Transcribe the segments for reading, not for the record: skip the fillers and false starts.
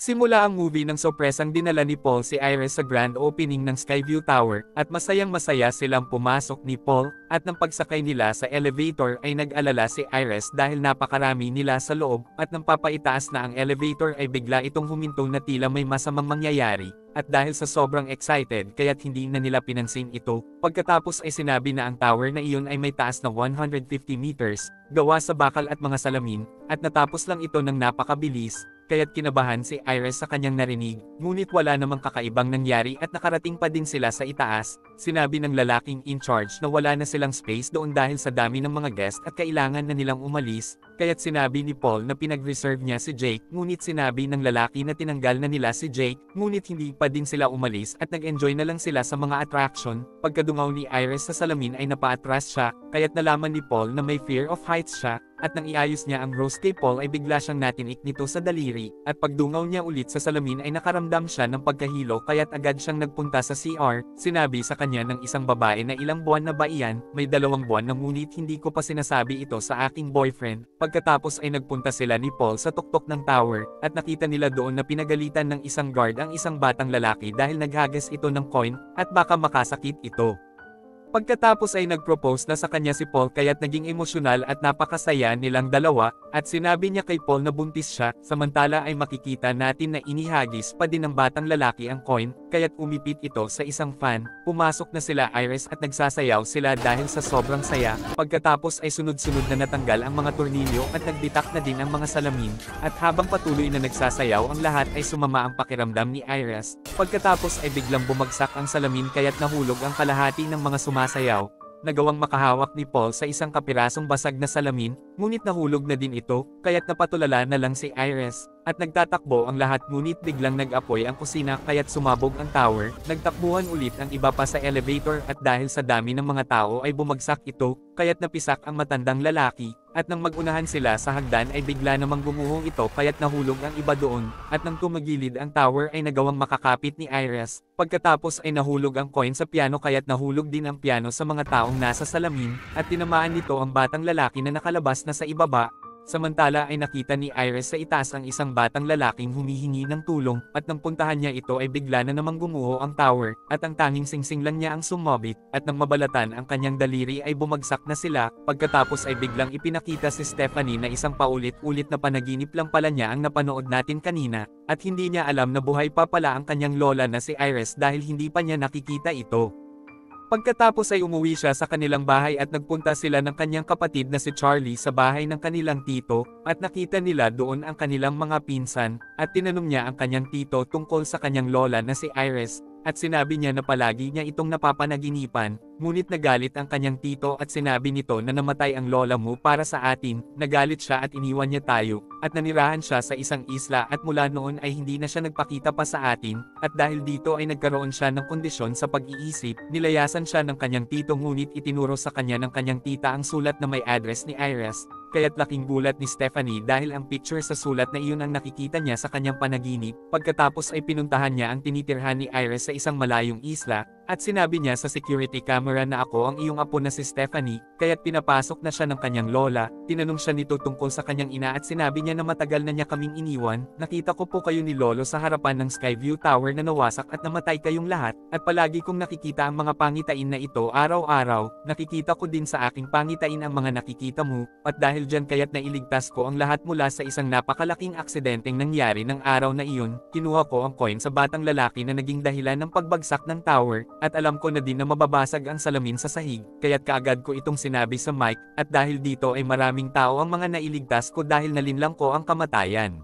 Nagsimula ang movie ng sorpresang dinala ni Paul si Iris sa grand opening ng Skyview Tower, at masayang-masaya silang pumasok ni Paul, at nang pagsakay nila sa elevator ay nag-alala si Iris dahil napakarami nila sa loob, at nang papaitaas na ang elevator ay bigla itong huminto na tila may masamang mangyayari, at dahil sa sobrang excited kaya't hindi na nila pinansin ito. Pagkatapos ay sinabi na ang tower na iyon ay may taas na 150 meters, gawa sa bakal at mga salamin, at natapos lang ito ng napakabilis. Kaya't kinabahan si Iris sa kanyang narinig, ngunit wala namang kakaibang nangyari at nakarating pa din sila sa itaas. Sinabi ng lalaking in charge na wala na silang space doon dahil sa dami ng mga guest at kailangan na nilang umalis, kaya't sinabi ni Paul na pinag-reserve niya si Jake, ngunit sinabi ng lalaki na tinanggal na nila si Jake, ngunit hindi pa din sila umalis at nag-enjoy na lang sila sa mga attraction. Pagkadungaw ni Iris sa salamin ay napaatras siya, kaya't nalaman ni Paul na may fear of heights siya, at nang iayos niya ang rose kay Paul ay bigla siyang natinik nito sa daliri, at pagdungaw niya ulit sa salamin ay nakaramdam siya ng pagkahilo kaya't agad siyang nagpunta sa CR. Sinabi sa kanya ng isang babae na ilang buwan na ba iyan, may 2 buwan na ngunit hindi ko pa sinasabi ito sa aking boyfriend. Pagkatapos ay nagpunta sila ni Paul sa tuktok ng tower, at nakita nila doon na pinagalitan ng isang guard ang isang batang lalaki dahil naghagas ito ng coin, at baka makasakit ito. Pagkatapos ay nag-propose na sa kanya si Paul kaya't naging emosyonal at napakasaya nilang dalawa, at sinabi niya kay Paul na buntis siya, samantala ay makikita natin na inihagis pa din ng batang lalaki ang coin, kaya't umipit ito sa isang fan. Pumasok na sila Iris at nagsasayaw sila dahil sa sobrang saya. Pagkatapos ay sunod-sunod na natanggal ang mga tornilyo at nagbitak na din ang mga salamin, at habang patuloy na nagsasayaw ang lahat ay sumama ang pakiramdam ni Iris. Pagkatapos ay biglang bumagsak ang salamin kaya't nahulog ang kalahati ng mga sumasayaw. Nagawang makahawak ni Paul sa isang kapirasong basag na salamin, ngunit nahulog na din ito, kaya't napatulala na lang si Iris. At nagtatakbo ang lahat ngunit biglang nag-apoy ang kusina kaya't sumabog ang tower. Nagtakbuhan ulit ang iba pa sa elevator at dahil sa dami ng mga tao ay bumagsak ito, kaya't napisak ang matandang lalaki. At nang magunahan sila sa hagdan ay bigla namang gumuhong ito kaya't nahulog ang iba doon, at nang tumagilid ang tower ay nagawang makakapit ni Iris. Pagkatapos ay nahulog ang coin sa piano kaya't nahulog din ang piano sa mga taong nasa salamin, at tinamaan nito ang batang lalaki na nakalabas na sa ibaba. Samantala ay nakita ni Iris sa itaas ang isang batang lalaking humihingi ng tulong, at nang puntahan niya ito ay bigla na namang gumuho ang tower, at ang tanging singsing lang niya ang sumobit, at nang mabalatan ang kanyang daliri ay bumagsak na sila. Pagkatapos ay biglang ipinakita si Stephanie na isang paulit-ulit na panaginip lang pala niya ang napanood natin kanina, at hindi niya alam na buhay pa pala ang kanyang lola na si Iris dahil hindi pa niya nakikita ito. Pagkatapos ay umuwi siya sa kanilang bahay at nagpunta sila ng kanyang kapatid na si Charlie sa bahay ng kanilang tito, at nakita nila doon ang kanilang mga pinsan, at tinanong niya ang kanyang tito tungkol sa kanyang lola na si Iris, at sinabi niya na palagi niya itong napapanaginipan, ngunit nagalit ang kanyang tito at sinabi nito na namatay ang lola mo para sa atin. Nagalit siya at iniwan niya tayo, at nanirahan siya sa isang isla at mula noon ay hindi na siya nagpakita pa sa atin, at dahil dito ay nagkaroon siya ng kondisyon sa pag-iisip. Nilayasan siya ng kanyang tito ngunit itinuro sa kanya ng kanyang tita ang sulat na may address ni Iris. Kaya't laking gulat ni Stephanie dahil ang picture sa sulat na iyon ang nakikita niya sa kanyang panaginip. Pagkatapos ay pinuntahan niya ang tinitirhan ni Iris sa isang malayong isla, at sinabi niya sa security camera na ako ang iyong apo na si Stephanie, kaya't pinapasok na siya ng kanyang lola. Tinanong siya nito tungkol sa kanyang ina at sinabi niya na matagal na niya kaming iniwan. Nakita ko po kayo ni Lolo sa harapan ng Skyview Tower na nawasak at namatay kayong lahat, at palagi kong nakikita ang mga pangitain na ito araw-araw. Nakikita ko din sa aking pangitain ang mga nakikita mo, at dahil dyan kaya't nailigtas ko ang lahat mula sa isang napakalaking aksidenteng nangyari ng araw na iyon. Kinuha ko ang coin sa batang lalaki na naging dahilan ng pagbagsak ng tower, at alam ko na din na mababasag ang salamin sa sahig, kaya't kaagad ko itong sinabi sa mic, at dahil dito ay maraming tao ang mga nailigtas ko dahil nalinlang ko ang kamatayan.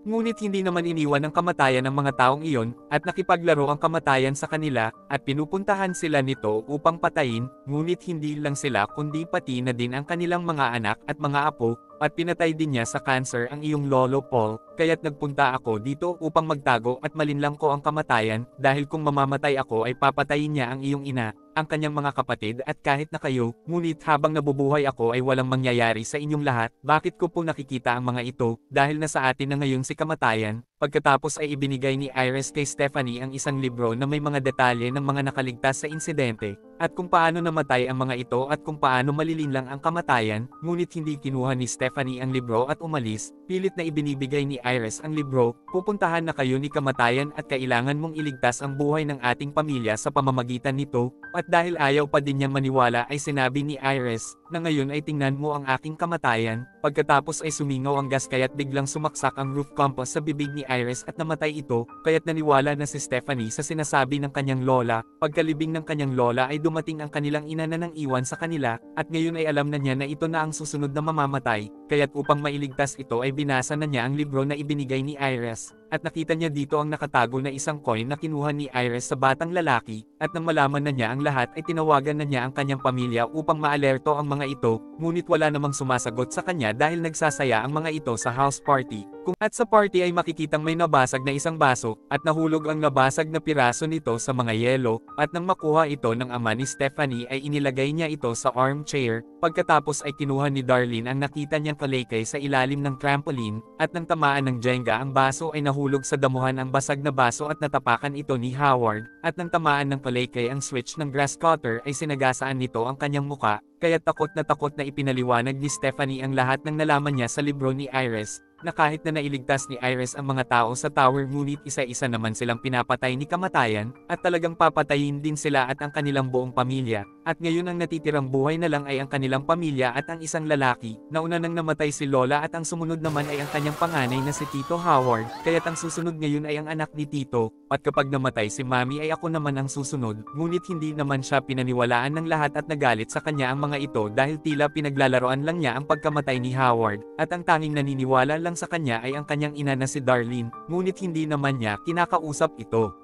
Ngunit hindi naman iniwan ang kamatayan ng mga taong iyon, at nakipaglaro ang kamatayan sa kanila, at pinupuntahan sila nito upang patayin, ngunit hindi lang sila kundi pati na din ang kanilang mga anak at mga apo, at pinatay din niya sa cancer ang iyong lolo Paul, kaya't nagpunta ako dito upang magtago at malinlang ko ang kamatayan, dahil kung mamamatay ako ay papatayin niya ang iyong ina, ang kanyang mga kapatid at kahit na kayo, ngunit habang nabubuhay ako ay walang mangyayari sa inyong lahat. Bakit ko po nakikita ang mga ito, dahil nasa atin na ngayon si kamatayan, Pagkatapos ay ibinigay ni Iris kay Stephanie ang isang libro na may mga detalye ng mga nakaligtas sa insidente, at kung paano namatay ang mga ito at kung paano malilinlang ang kamatayan, ngunit hindi kinuha ni Stephanie ang libro at umalis, pilit na ibinibigay ni Iris ang libro, pupuntahan na kayo ni kamatayan at kailangan mong iligtas ang buhay ng ating pamilya sa pamamagitan nito, at dahil ayaw pa din niyang maniwala ay sinabi ni Iris, na ngayon ay tingnan mo ang aking kamatayan, pagkatapos ay sumingaw ang gas kaya't biglang sumaksak ang roof compass sa bibig ni Iris at namatay ito, kaya't naniwala na si Stephanie sa sinasabi ng kanyang lola, pagkalibing ng kanyang lola ay dumating ang kanilang ina na nang iwan sa kanila, at ngayon ay alam na niya na ito na ang susunod na mamamatay, kaya't upang mailigtas ito ay binasa na niya ang libro na ibinigay ni Iris, at nakita niya dito ang nakatago na isang coin na kinuha ni Iris sa batang lalaki, at nang malaman na niya ang lahat ay tinawagan na niya ang kanyang pamilya upang maalerto ang mga ito, ngunit wala namang sumasagot sa kanya dahil nagsasaya ang mga ito sa house party. At sa party ay makikitang may nabasag na isang baso, at nahulog ang nabasag na piraso nito sa mga yelo, at nang makuha ito ng ama ni Stephanie ay inilagay niya ito sa armchair, pagkatapos ay kinuha ni Darlene ang nakita niyang kalekay sa ilalim ng trampoline, at nang tamaan ng Jenga ang baso ay nahulog sa damuhan ang basag na baso at natapakan ito ni Howard, at nang tamaan ng kalekay ang switch ng grass cutter ay sinagasaan nito ang kanyang muka, kaya takot na ipinaliwanag ni Stephanie ang lahat ng nalaman niya sa libro ni Iris, na kahit na nailigtas ni Iris ang mga tao sa tower ngunit isa-isa naman silang pinapatay ni kamatayan, at talagang papatayin din sila at ang kanilang buong pamilya, at ngayon ang natitirang buhay na lang ay ang kanilang pamilya at ang isang lalaki, na una nang namatay si Lola at ang sumunod naman ay ang kanyang panganay na si Tito Howard, kaya't ang susunod ngayon ay ang anak ni Tito, at kapag namatay si Mami ay ako naman ang susunod, ngunit hindi naman siya pinaniwalaan ng lahat at nagalit sa kanya ang mga ito dahil tila pinaglalaroan lang niya ang pagkamatay ni Howard, at ang tanging naniniwala lang sa kanya ay ang kanyang ina na si Darlene, ngunit hindi naman niya kinakausap ito.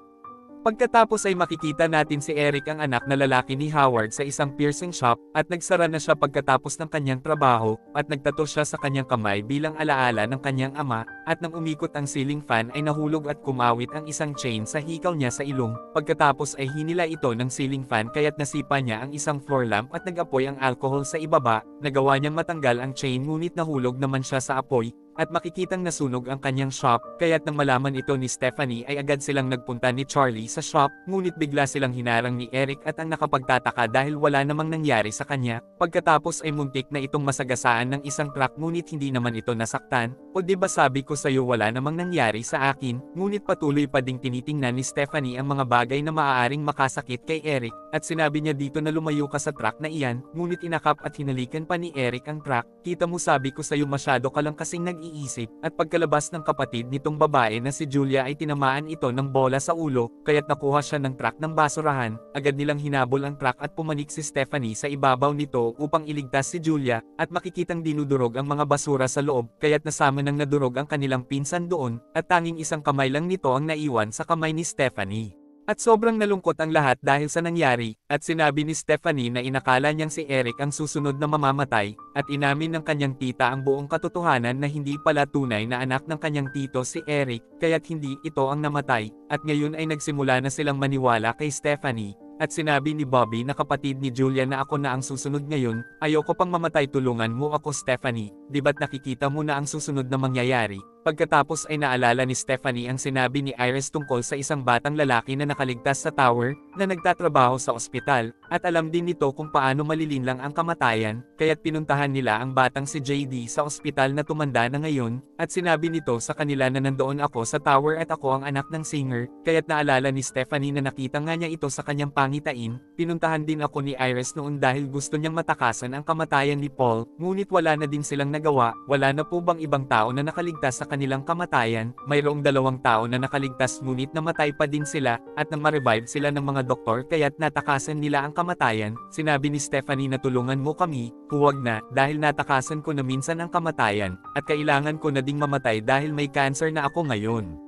Pagkatapos ay makikita natin si Eric ang anak na lalaki ni Howard sa isang piercing shop, at nagsara na siya pagkatapos ng kanyang trabaho, at nagtato siya sa kanyang kamay bilang alaala ng kanyang ama, at nang umikot ang ceiling fan ay nahulog at kumawit ang isang chain sa hikaw niya sa ilong, pagkatapos ay hinila ito ng ceiling fan kaya't nasipa niya ang isang floor lamp at nag-apoy ang alcohol sa ibaba, nagawa niyang matanggal ang chain ngunit nahulog naman siya sa apoy, at makikitang nasunog ang kanyang shop, kaya't nang malaman ito ni Stephanie ay agad silang nagpunta ni Charlie sa shop, ngunit bigla silang hinarang ni Eric at ang nakapagtataka dahil wala namang nangyari sa kanya, pagkatapos ay muntik na itong masagasaan ng isang truck ngunit hindi naman ito nasaktan, o di ba sabi ko sa'yo wala namang nangyari sa akin, ngunit patuloy pa ding tinitingnan ni Stephanie ang mga bagay na maaaring makasakit kay Eric, at sinabi niya dito na lumayo ka sa truck na iyan, ngunit inakap at hinalikan pa ni Eric ang truck, kita mo sabi ko sa'yo masyado ka lang kasing nag-iisip, at pagkalabas ng kapatid nitong babae na si Julia ay tinamaan ito ng bola sa ulo, kaya't nakuha siya ng truck ng basurahan, agad nilang hinabol ang truck at pumanik si Stephanie sa ibabaw nito upang iligtas si Julia, at makikitang dinudurog ang mga basura sa loob, kaya't nasama ng nadurog ang kanilang pinsan doon, at tanging isang kamay lang nito ang naiwan sa kamay ni Stephanie. At sobrang nalungkot ang lahat dahil sa nangyari, at sinabi ni Stephanie na inakala niyang si Eric ang susunod na mamamatay, at inamin ng kanyang tita ang buong katotohanan na hindi pala tunay na anak ng kanyang tito si Eric, kaya't hindi ito ang namatay, at ngayon ay nagsimula na silang maniwala kay Stephanie. At sinabi ni Bobby na kapatid ni Julia na ako na ang susunod ngayon, ayoko pang mamatay tulungan mo ako Stephanie, di ba't nakikita mo na ang susunod na mangyayari? Pagkatapos ay naalala ni Stephanie ang sinabi ni Iris tungkol sa isang batang lalaki na nakaligtas sa tower, na nagtatrabaho sa ospital, at alam din nito kung paano malilinlang ang kamatayan, kaya't pinuntahan nila ang batang si JD sa ospital na tumanda na ngayon, at sinabi nito sa kanila na nandoon ako sa tower at ako ang anak ng singer, kaya't naalala ni Stephanie na nakita nga niya ito sa kanyang pangitain, pinuntahan din ako ni Iris noon dahil gusto niyang matakasan ang kamatayan ni Paul, ngunit wala na din silang nagawa, wala na po bang ibang tao na nakaligtas sa kanilang kamatayan, mayroong 2 tao na nakaligtas ngunit namatay pa din sila, at nang ma-revive sila ng mga doktor kaya't natakasan nila ang kamatayan, sinabi ni Stephanie na tulungan mo kami, huwag na, dahil natakasan ko na minsan ang kamatayan, at kailangan ko na ding mamatay dahil may cancer na ako ngayon.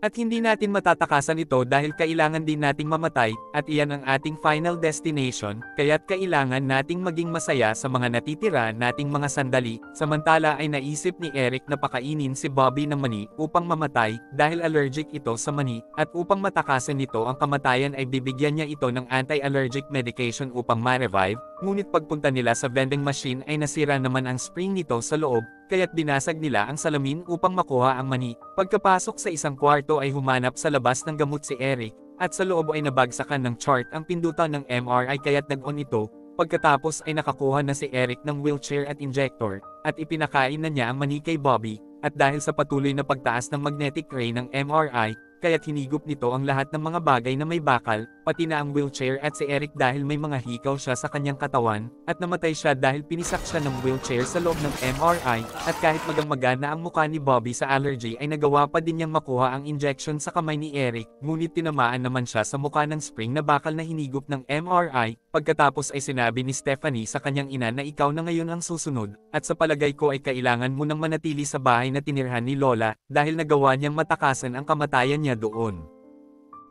At hindi natin matatakasan ito dahil kailangan din nating mamatay, at iyan ang ating final destination, kaya't kailangan nating maging masaya sa mga natitira nating mga sandali. Samantala ay naisip ni Eric na pakainin si Bobby ng mani upang mamatay, dahil allergic ito sa mani, at upang matakasan nito ang kamatayan ay bibigyan niya ito ng anti-allergic medication upang ma-revive, ngunit pagpunta nila sa vending machine ay nasira naman ang spring nito sa loob, kaya't binasag nila ang salamin upang makuha ang mani. Pagkapasok sa isang kwarto ay humanap sa labas ng gamot si Eric, at sa loob ay nabagsakan ng chart ang pindutan ng MRI kaya't nag-on ito. Pagkatapos ay nakakuha na si Eric ng wheelchair at injector, at ipinakain na niya ang mani kay Bobby, at dahil sa patuloy na pagtaas ng magnetic ray ng MRI, kaya't hinigop nito ang lahat ng mga bagay na may bakal, pati na ang wheelchair at si Eric dahil may mga hikaw siya sa kanyang katawan, at namatay siya dahil pinisak siya ng wheelchair sa loob ng MRI, at kahit magang-maga na ang mukha ni Bobby sa allergy ay nagawa pa din niyang makuha ang injection sa kamay ni Eric, ngunit tinamaan naman siya sa mukha ng spring na bakal na hinigop ng MRI, pagkatapos ay sinabi ni Stephanie sa kanyang ina na ikaw na ngayon ang susunod, at sa palagay ko ay kailangan mo nang manatili sa bahay na tinirhan ni Lola, dahil nagawa niyang matakasan ang kamatayan niya doon.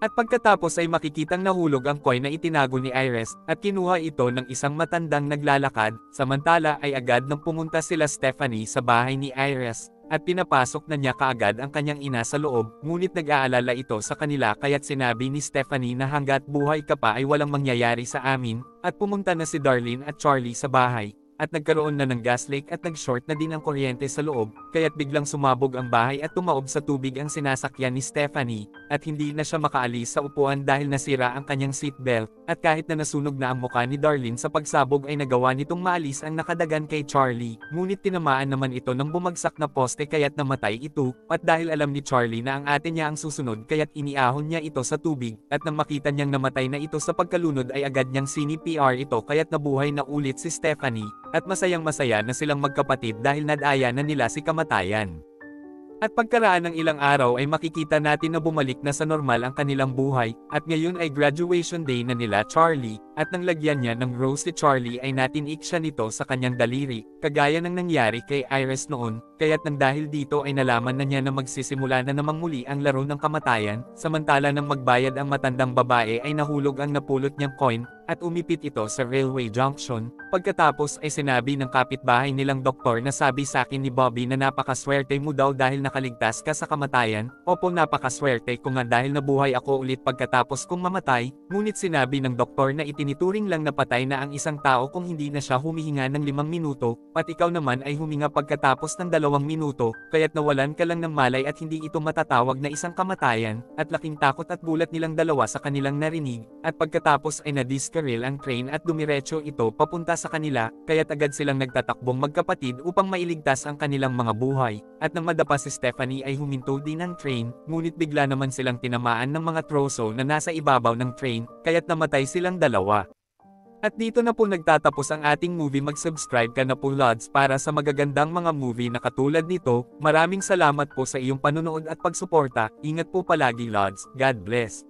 At pagkatapos ay makikitang nahulog ang coin na itinago ni Iris, at kinuha ito ng isang matandang naglalakad, samantala ay agad nang pumunta sila Stephanie sa bahay ni Iris, at pinapasok na niya kaagad ang kanyang ina sa loob, ngunit nag-aalala ito sa kanila kaya't sinabi ni Stephanie na hanggat buhay ka pa ay walang mangyayari sa amin, at pumunta na si Darlene at Charlie sa bahay. At nagkaroon na ng gas leak at nag-short na din ang kuryente sa loob, kaya't biglang sumabog ang bahay at tumaob sa tubig ang sinasakyan ni Stephanie, at hindi na siya makaalis sa upuan dahil nasira ang kanyang seatbelt, at kahit na nasunog na ang mukha ni Darlene sa pagsabog ay nagawa nitong maalis ang nakadagan kay Charlie, ngunit tinamaan naman ito ng bumagsak na poste kaya't namatay ito, at dahil alam ni Charlie na ang ate niya ang susunod kaya't iniahon niya ito sa tubig, at nang makita niyang namatay na ito sa pagkalunod ay agad niyang sini-PR ito kaya't nabuhay na ulit si Stephanie. At masayang-masaya na silang magkapatid dahil nadaya na nila si kamatayan. At pagkaraan ng ilang araw ay makikita natin na bumalik na sa normal ang kanilang buhay, at ngayon ay graduation day na nila Charlie, at nang lagyan niya ng rose si Charlie ay natinik siya nito sa kanyang daliri, kagaya ng nangyari kay Iris noon, kaya't nang dahil dito ay nalaman na niya na magsisimula na namang muli ang laro ng kamatayan, samantala nang magbayad ang matandang babae ay nahulog ang napulot niyang coin, at umipit ito sa railway junction. Pagkatapos ay sinabi ng kapitbahay nilang doktor na sabi sa akin ni Bobby na napakaswerte mo daw dahil nakaligtas ka sa kamatayan. Opo, napakaswerte ko nga dahil nabuhay ako ulit pagkatapos kong mamatay, ngunit sinabi ng doktor na itinituring lang na patay na ang isang tao kung hindi na siya humihinga ng 5 minuto, at ikaw naman ay huminga pagkatapos ng 2 minuto, kaya't nawalan ka lang ng malay at hindi ito matatawag na isang kamatayan, at laking takot at gulat nilang dalawa sa kanilang narinig, at pagkatapos ay nadiskaril ang train at dumiretso ito papunta sa kanila, kaya't agad silang nagtatakbong magkapatid upang mailigtas ang kanilang mga buhay, at nang madapa si Stephanie ay huminto din ang train, ngunit bigla naman silang tinamaan ng mga troso na nasa ibabaw ng train, kaya't namatay silang dalawa. At dito na po nagtatapos ang ating movie. Mag-subscribe ka na po Lods para sa magagandang mga movie na katulad nito. Maraming salamat po sa iyong panunood at pagsuporta. Ingat po palagi Lods. God bless.